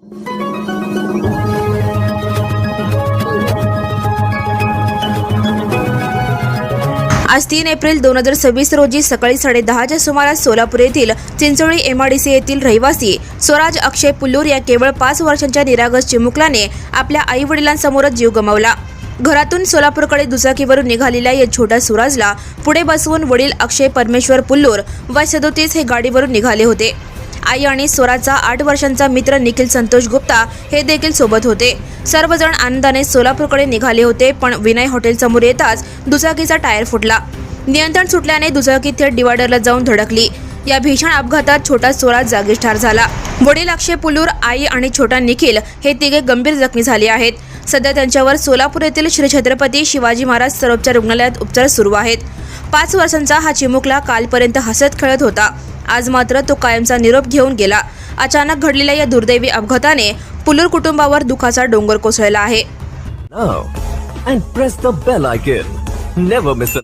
आज 3 एप्रिल 2026 रोजी सकाळी 10:30च्या सुमारास सोलापूर येथील चिंचोळी MIDC येथील रहिवासी स्वराज अक्षय पुल्लूर या केवळ 5 वर्षांच्या निरागस चिमुकल्याने आपल्या आई वडिलांसमोरच जीव गमावला। घरातून सोलापूरकडे दुचाकीवरून निघालेल्या या छोट्या स्वराजला पुढे बसवून वडील अक्षय परमेश्वर पुल्लूर वय 37 हे गाडीवरून निघाले होते। आई आणि स्वराजचा 8 वर्षांचा मित्र निखिल संतोष गुप्ता हे देखील सोबत होते। सर्वजण आनंदाने सोलापूरकडे निघाले होते, पण विनय हॉटेल समोर येताच दुचाकीचा टायर फुटला। नियंत्रण सुटल्याने दुचाकी थेट डिवायडरला जाऊन धडकली। या भीषण अपघातात छोटा स्वराज जागीच ठार झाला। वडील अक्षय पुल्लूर, आई आणि छोटा निखिल हे तिघे गंभीर जखमी झाले आहेत। सध्या त्यांच्यावर सोलापूर येथील श्री छत्रपती शिवाजी महाराज सर्वोपचार रुग्णालयात उपचार सुरू आहेत। 5 वर्षांचा हा चिमुकला कालपर्यंत हसत खेळत होता। आज मात्र तो कायमचा निरोप घेऊन गेला। अचानक घडलेल्या या दुर्दैवी अपघाताने पुल्लूर कुटुंबावर दुःखाचा डोंगर कोसळला आहे। Now and press the bell icon. Never miss a